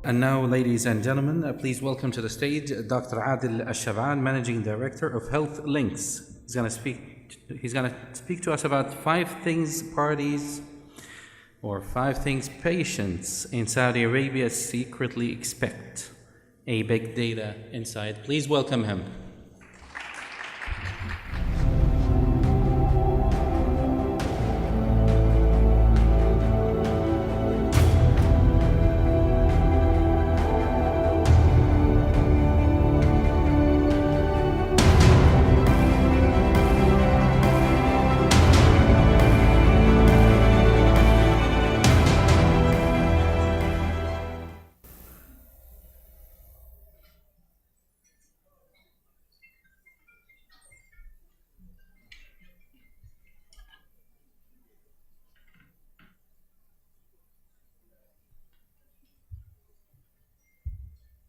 And now, ladies and gentlemen, please welcome to the stage Dr. Adil الشبعان, Managing Director of Health Links. He's going to speak to us about 5 things parties or 5 things patients in Saudi Arabia secretly expect. A big data insight. Please welcome him.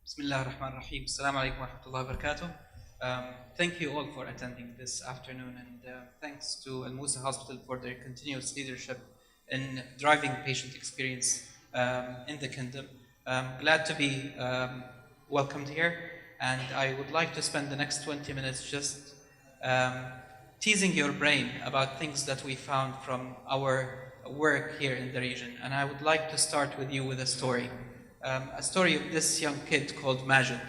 Bismillah ar-Rahman ar-Rahim. Assalamu alaikum wa rahmatullahi wa barakatuh. Thank you all for attending this afternoon, and thanks to Al Musa Hospital for their continuous leadership in driving patient experience in the kingdom. Glad to be welcomed here, and I would like to spend the next 20 minutes just teasing your brain about things that we found from our work here in the region. And I would like to start with you with a story of this young kid called Majid.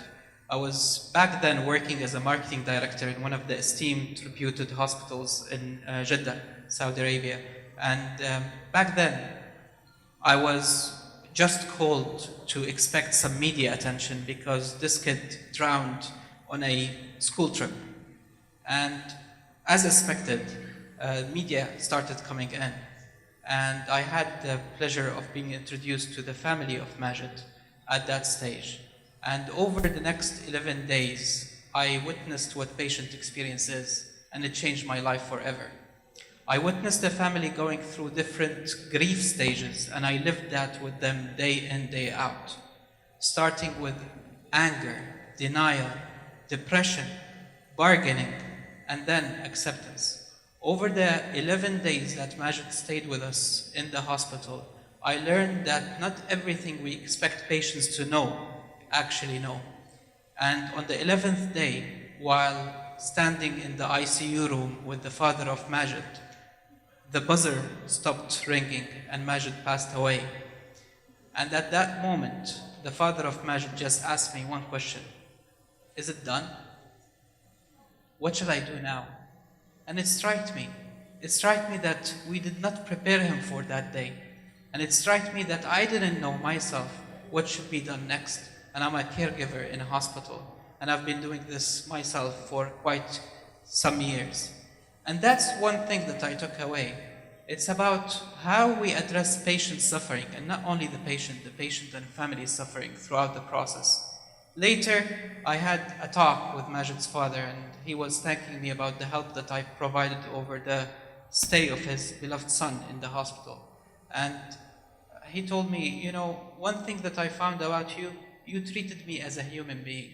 I was back then working as a marketing director in one of the esteemed, reputed hospitals in Jeddah, Saudi Arabia. And back then, I was just called to expect some media attention because this kid drowned on a school trip. And as expected, media started coming in. And I had the pleasure of being introduced to the family of Majid at that stage. And over the next 11 days, I witnessed what patient experience is, and it changed my life forever. I witnessed the family going through different grief stages, and I lived that with them day in, day out. Starting with anger, denial, depression, bargaining, and then acceptance. Over the 11 days that Majid stayed with us in the hospital, I learned that not everything we expect patients to know, actually know. And on the 11th day, while standing in the ICU room with the father of Majid, the buzzer stopped ringing and Majid passed away. And at that moment, the father of Majid just asked me one question: is it done? What shall I do now? And it struck me. It struck me that we did not prepare him for that day. And it struck me that I didn't know myself what should be done next. And I'm a caregiver in a hospital. And I've been doing this myself for quite some years. And that's one thing that I took away. It's about how we address patient suffering, and not only the patient and family suffering throughout the process. Later, I had a talk with Majid's father, and he was thanking me about the help that I provided over the stay of his beloved son in the hospital. And he told me, you know, one thing that I found about you, you treated me as a human being.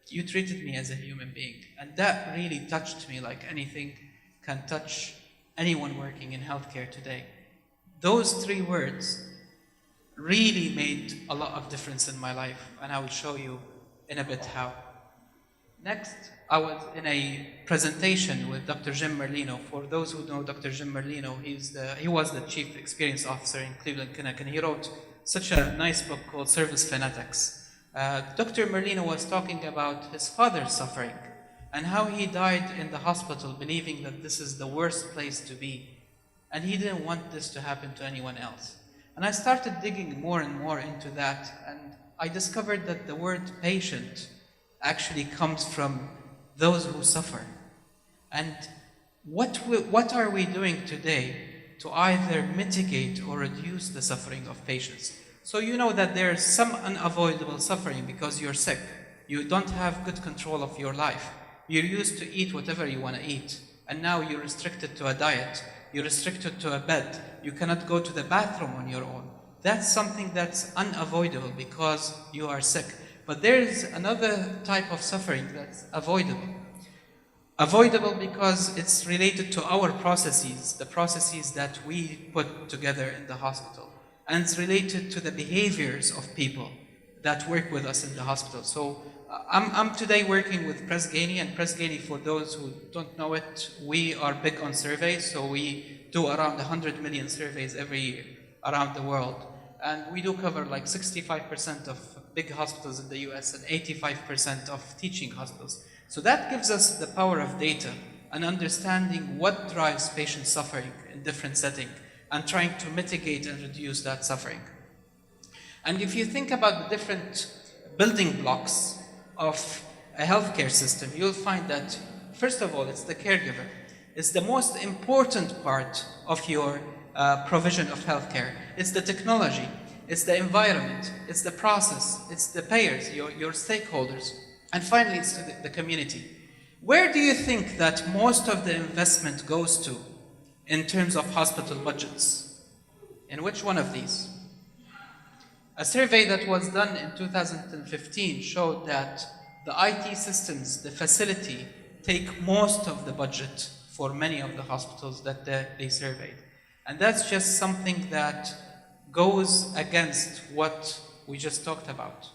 You treated me as a human being. And that really touched me like anything can touch anyone working in healthcare today. Those 3 words really made a lot of difference in my life, and I will show you in a bit how. Next, I was in a presentation with Dr. Jim Merlino. For those who know Dr. Jim Merlino, he was the Chief Experience Officer in Cleveland Clinic, and he wrote such a nice book called Service Fanatics. Dr. Merlino was talking about his father's suffering and how he died in the hospital believing that this is the worst place to be, and he didn't want this to happen to anyone else. And I started digging more and more into that, and I discovered that the word patient actually comes from those who suffer. And what are we doing today to either mitigate or reduce the suffering of patients? So you know that there's some unavoidable suffering because you're sick. You don't have good control of your life. You're used to eat whatever you want to eat, and now you're restricted to a diet. You're restricted to a bed. You cannot go to the bathroom on your own. That's something that's unavoidable because you are sick. But there is another type of suffering that's avoidable. Avoidable because it's related to our processes, the processes that we put together in the hospital. and it's related to the behaviors of people that work with us in the hospital. So I'm today working with Press Ganey, and Press Ganey, for those who don't know it, we are big on surveys, so we do around 100 million surveys every year around the world. And we do cover like 65% of big hospitals in the US and 85% of teaching hospitals. So that gives us the power of data and understanding what drives patient suffering in different settings and trying to mitigate and reduce that suffering. And if you think about the different building blocks of a healthcare system, you'll find that, first of all, it's the caregiver. It's the most important part of your provision of healthcare. It's the technology, it's the environment, it's the process, it's the payers, your stakeholders, and finally it's the community. Where do you think that most of the investment goes to in terms of hospital budgets? In which one of these? A survey that was done in 2015 showed that the IT systems, the facility, take most of the budget for many of the hospitals that they surveyed. And that's just something that goes against what we just talked about.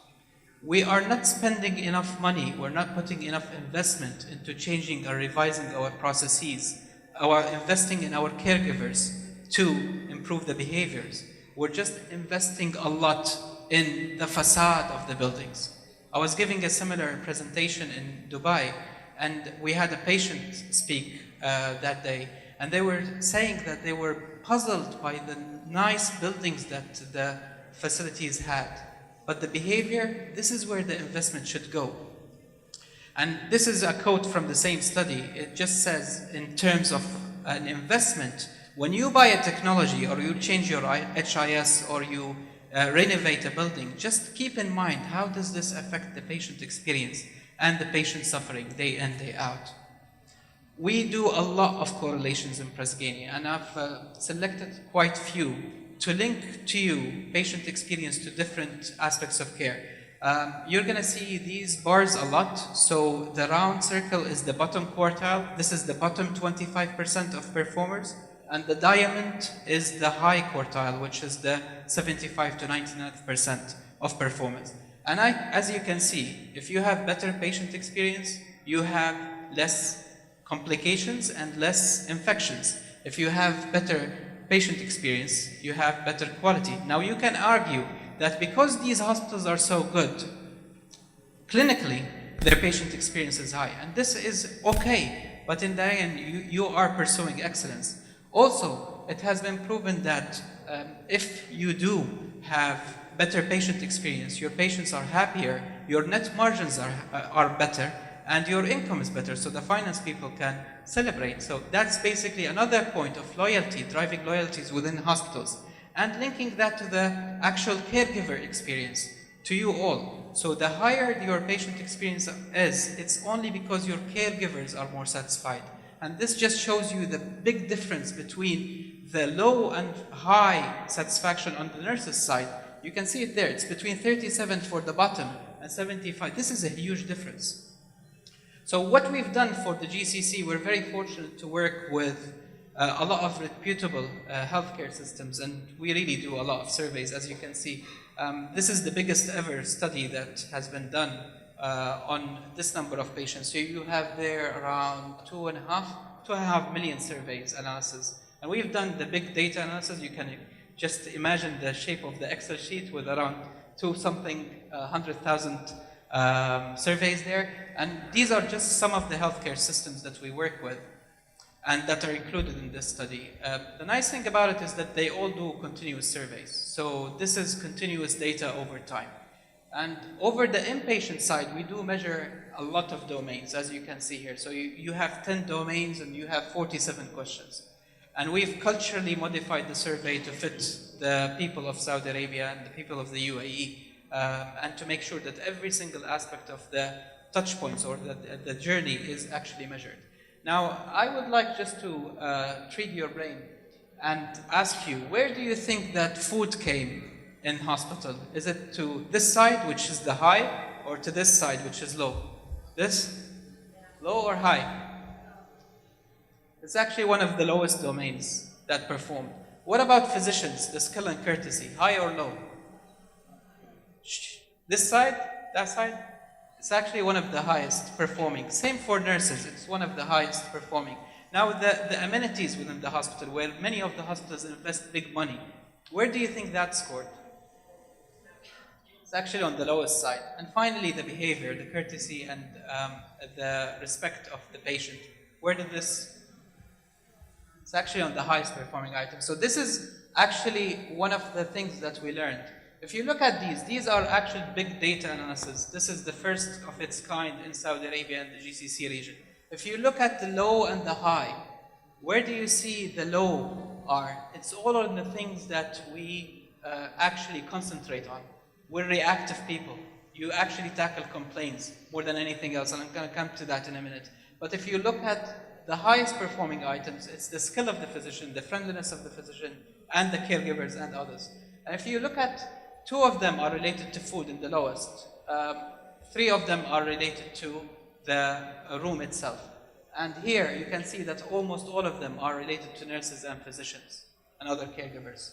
We are not spending enough money, we're not putting enough investment into changing or revising our processes, our investing in our caregivers to improve the behaviors. We're just investing a lot in the facade of the buildings. I was giving a similar presentation in Dubai, and we had a patient speak that day, and they were saying that they were puzzled by the nice buildings that the facilities had. But the behavior, this is where the investment should go. And this is a quote from the same study. It just says, in terms of an investment, when you buy a technology or you change your HIS or you renovate a building, just keep in mind, how does this affect the patient experience and the patient suffering day in, day out? We do a lot of correlations in Press Ganey, and I've selected quite few to link to you patient experience to different aspects of care. You're going to see these bars a lot. So the round circle is the bottom quartile. This is the bottom 25% of performers. And the diamond is the high quartile, which is the 75 to 99% of performance. And as you can see, if you have better patient experience, you have less complications and less infections. If you have better patient experience, you have better quality. Now you can argue that because these hospitals are so good, clinically, their patient experience is high. And this is okay, but in the end, you are pursuing excellence. Also, it has been proven that if you do have better patient experience, your patients are happier, your net margins are better, and your income is better, so the finance people can celebrate. So that's basically another point of loyalty, driving loyalties within hospitals, and linking that to the actual caregiver experience, to you all. So the higher your patient experience is, it's only because your caregivers are more satisfied. And this just shows you the big difference between the low and high satisfaction on the nurses' side. You can see it there. It's between 37 for the bottom and 75. This is a huge difference. So what we've done for the GCC, we're very fortunate to work with a lot of reputable healthcare systems, and we really do a lot of surveys, as you can see. This is the biggest ever study that has been done on this number of patients. So you have there around 2.5 million surveys analysis. And we've done the big data analysis. You can just imagine the shape of the Excel sheet with around 100,000 surveys there. And these are just some of the healthcare systems that we work with and that are included in this study. The nice thing about it is that they all do continuous surveys. So this is continuous data over time. And over the inpatient side, we do measure a lot of domains, as you can see here. So you have 10 domains and you have 47 questions. And we've culturally modified the survey to fit the people of Saudi Arabia and the people of the UAE, and to make sure that every single aspect of the touch points or the journey is actually measured. Now, I would like just to treat your brain and ask you, where do you think that food came in hospital? Is it to this side, which is the high, or to this side, which is low? This? Low or high? It's actually one of the lowest domains that performed. What about physicians, the skill and courtesy, high or low? This side, that side? It's actually one of the highest performing. Same for nurses, it's one of the highest performing. Now the amenities within the hospital, where many of the hospitals invest big money, where do you think that scored? It's actually on the lowest side. And finally, the behavior, the courtesy, and the respect of the patient. Where did this? It's actually on the highest performing item. So this is actually one of the things that we learned. If you look at these are actual big data analysis. This is the first of its kind in Saudi Arabia and the GCC region. If you look at the low and the high, where do you see the low are? It's all on the things that we actually concentrate on. We're reactive people. You actually tackle complaints more than anything else, and I'm going to come to that in a minute. But if you look at the highest performing items, it's the skill of the physician, the friendliness of the physician, and the caregivers and others. And if you look at, 2 of them are related to food in the lowest. 3 of them are related to the room itself. And here you can see that almost all of them are related to nurses and physicians and other caregivers.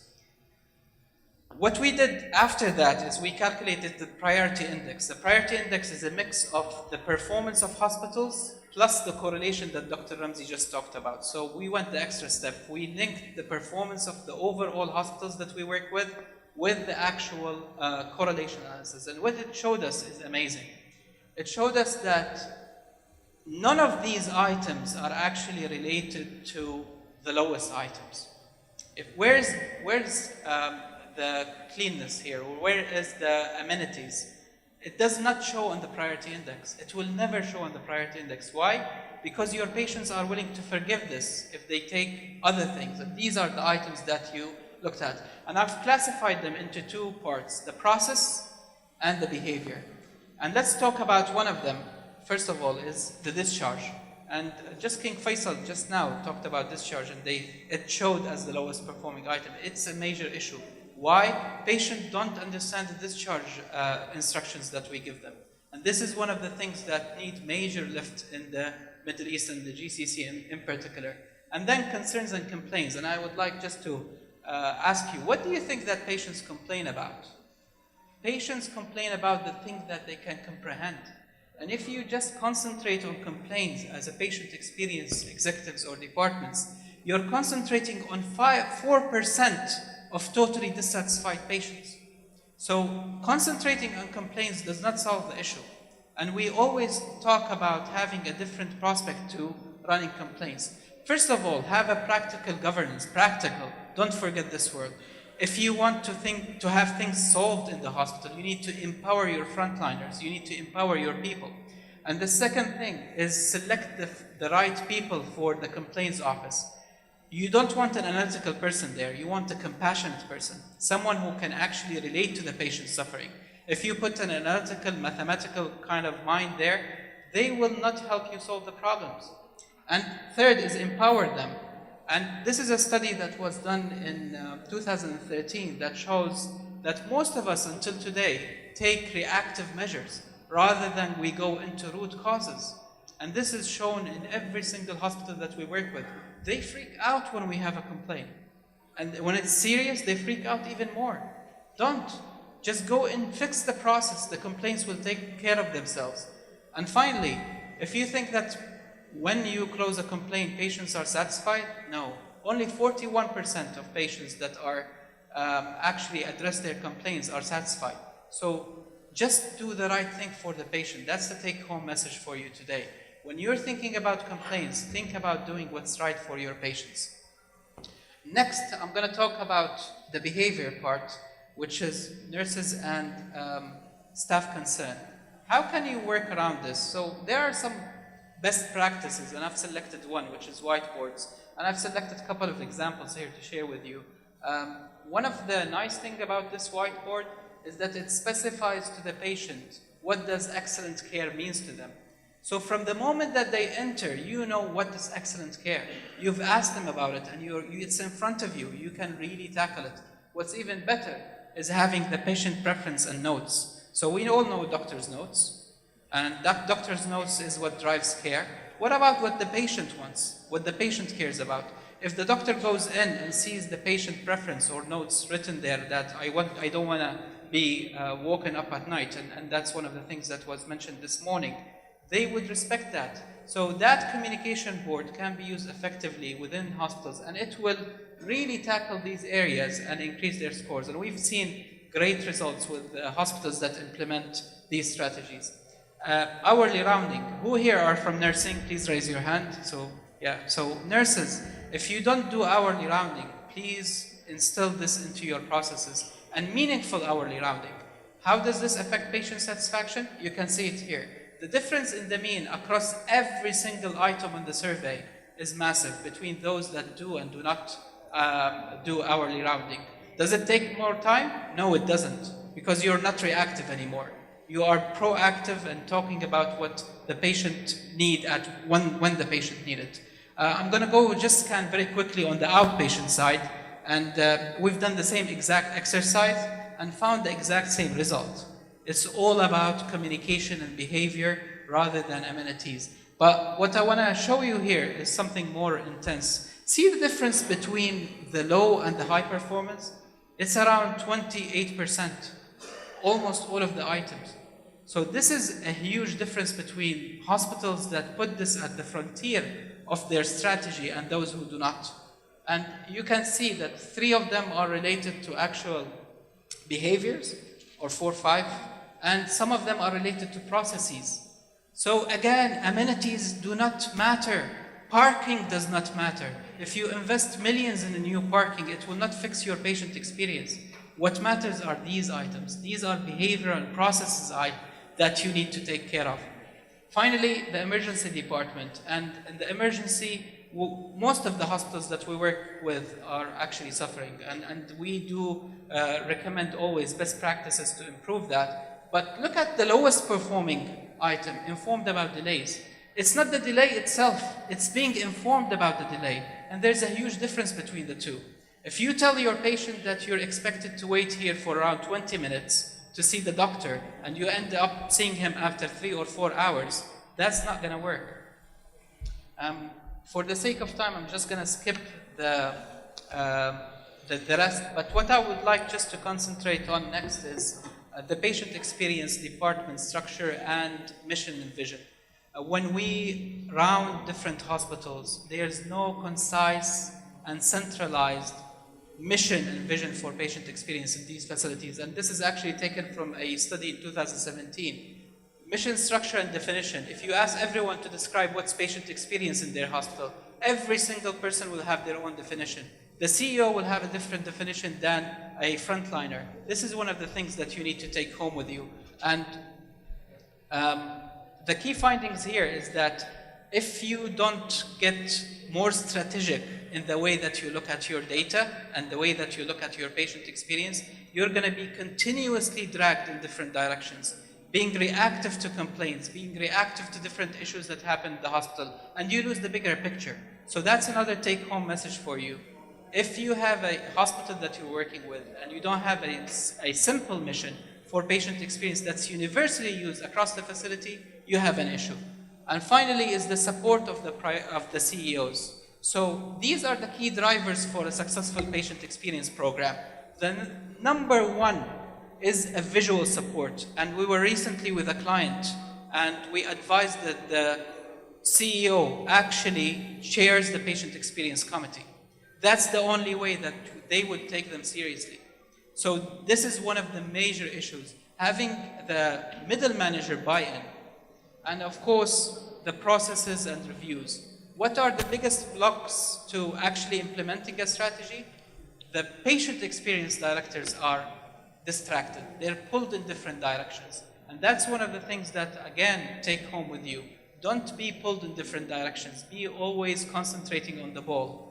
What we did after that is we calculated the priority index. The priority index is a mix of the performance of hospitals plus the correlation that Dr. Ramzi just talked about. So we went the extra step. We linked the performance of the overall hospitals that we work with the actual correlation analysis. And what it showed us is amazing. It showed us that none of these items are actually related to the lowest items. Where's the cleanness here, or where is the amenities? It does not show on the priority index. It will never show on the priority index. Why? Because your patients are willing to forgive this if they take other things. And these are the items that you looked at. And I've classified them into 2 parts, the process and the behavior. And let's talk about one of them. First of all is the discharge. And just King Faisal just now talked about discharge, and it showed as the lowest performing item. It's a major issue. Why? Patients don't understand the discharge instructions that we give them. And this is one of the things that need major lift in the Middle East and the GCC in particular. And then concerns and complaints. And I would like just to ask you, what do you think that patients complain about? Patients complain about the things that they can comprehend. And if you just concentrate on complaints as a patient experience executives or departments, you're concentrating on 4% of totally dissatisfied patients. So concentrating on complaints does not solve the issue. And we always talk about having a different prospect to running complaints. First of all, have a practical governance, practical. Don't forget this word. If you want to have things solved in the hospital, you need to empower your frontliners. You need to empower your people. And the second thing is select the right people for the complaints office. You don't want an analytical person there. You want a compassionate person, someone who can actually relate to the patient's suffering. If you put an analytical, mathematical kind of mind there, they will not help you solve the problems. And third is empower them. And this is a study that was done in 2013 that shows that most of us until today take reactive measures rather than we go into root causes. And this is shown in every single hospital that we work with. They freak out when we have a complaint. And when it's serious, they freak out even more. Don't. Just go and fix the process. The complaints will take care of themselves. And finally, if you think that when you close a complaint, patients are satisfied, no. Only 41% of patients that are actually address their complaints are satisfied. So just do the right thing for the patient. That's the take-home message for you today. When you're thinking about complaints, think about doing what's right for your patients. Next, I'm going to talk about the behavior part, which is nurses and staff concern. How can you work around this? So there are some best practices, and I've selected one, which is whiteboards. And I've selected a couple of examples here to share with you. One of the nice things about this whiteboard is that it specifies to the patient what does excellent care means to them. So from the moment that they enter, you know what is excellent care. You've asked them about it, and it's in front of you. You can really tackle it. What's even better is having the patient preference and notes. So we all know doctor's notes, and that doctor's notes is what drives care. What about what the patient wants, what the patient cares about? If the doctor goes in and sees the patient preference or notes written there that I don't want to be woken up at night, and that's one of the things that was mentioned this morning, they would respect that. So that communication board can be used effectively within hospitals, and it will really tackle these areas and increase their scores. And we've seen great results with hospitals that implement these strategies. Hourly rounding. Who here are from nursing? Please raise your hand. So nurses, if you don't do hourly rounding, please instill this into your processes. And meaningful hourly rounding. How does this affect patient satisfaction? You can see it here. The difference in the mean across every single item on the survey is massive between those that do and do not do hourly rounding. Does it take more time? No, it doesn't, because you're not reactive anymore. You are proactive and talking about what the patient need when the patient need it. I'm going to go just scan very quickly on the outpatient side, and we've done the same exact exercise and found the exact same result. It's all about communication and behavior rather than amenities. But what I want to show you here is something more intense. See the difference between the low and the high performance? It's around 28%, almost all of the items. So this is a huge difference between hospitals that put this at the frontier of their strategy and those who do not. And you can see that 3 of them are related to actual behaviors, or 4 or 5, and some of them are related to processes. So again, amenities do not matter. Parking does not matter. If you invest millions in a new parking, it will not fix your patient experience. What matters are these items. These are behavioral and processes that you need to take care of. Finally, the emergency department. And in the emergency, most of the hospitals that we work with are actually suffering. And we do recommend always best practices to improve that. But look at the lowest performing item, informed about delays. It's not the delay itself, it's being informed about the delay. And there's a huge difference between the two. If you tell your patient that you're expected to wait here for around 20 minutes to see the doctor, and you end up seeing him after 3 or 4 hours, that's not going to work. For the sake of time, I'm just going to skip the rest. But what I would like just to concentrate on next is the patient experience department structure and mission and vision. When we round different hospitals, there's no concise and centralized mission and vision for patient experience in these facilities. And this is actually taken from a study in 2017. Mission, structure, and definition. If you ask everyone to describe what's patient experience in their hospital, every single person will have their own definition. The CEO will have a different definition than a frontliner. This is one of the things that you need to take home with you. And the key findings here is that if you don't get more strategic in the way that you look at your data and the way that you look at your patient experience, you're going to be continuously dragged in different directions, being reactive to complaints, being reactive to different issues that happen in the hospital, and you lose the bigger picture. So that's another take-home message for you. If you have a hospital that you're working with and you don't have a simple mission for patient experience that's universally used across the facility, you have an issue. And finally is the support of the CEOs. So these are the key drivers for a successful patient experience program. The number one is a visual support. And we were recently with a client and we advised that the CEO actually chairs the patient experience committee. That's the only way that they would take them seriously. So this is one of the major issues, having the middle manager buy-in. And of course, the processes and reviews. What are the biggest blocks to actually implementing a strategy? The patient experience directors are distracted. They're pulled in different directions. And that's one of the things that, again, take home with you. Don't be pulled in different directions. Be always concentrating on the ball.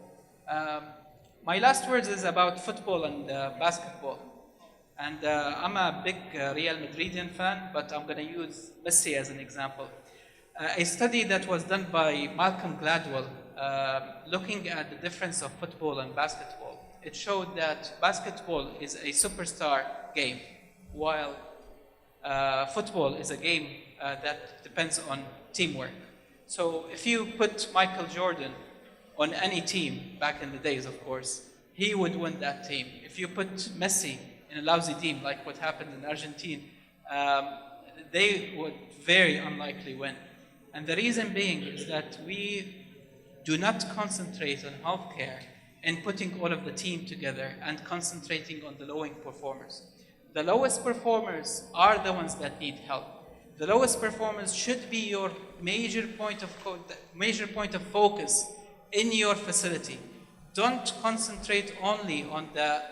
My last words is about football and basketball. And I'm a big Real Madridian fan, but I'm going to use Messi as an example. A study that was done by Malcolm Gladwell, looking at the difference of football and basketball, it showed that basketball is a superstar game, while football is a game that depends on teamwork. So if you put Michael Jordan on any team, back in the days, of course, he would win that team. If you put Messi in a lousy team, like what happened in Argentina, they would very unlikely win. And the reason being is that we do not concentrate on healthcare in putting all of the team together and concentrating on the lowest performers. The lowest performers are the ones that need help. The lowest performers should be your major point of focus in your facility. Don't concentrate only on the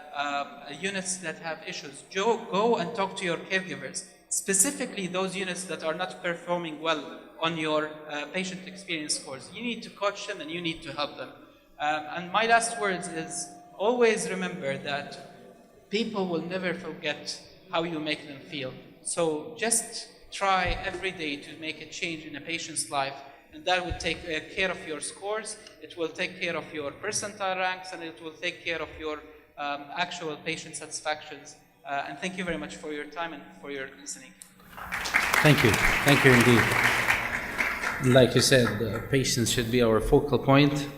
units that have issues. Go and talk to your caregivers, specifically those units that are not performing well on your patient experience scores. You need to coach them and you need to help them. And my last words is always remember that people will never forget how you make them feel. So just try every day to make a change in a patient's life, and that will take care of your scores, it will take care of your percentile ranks, and it will take care of your actual patient satisfactions. And thank you very much for your time and for your listening. Thank you indeed. Like you said, patients should be our focal point.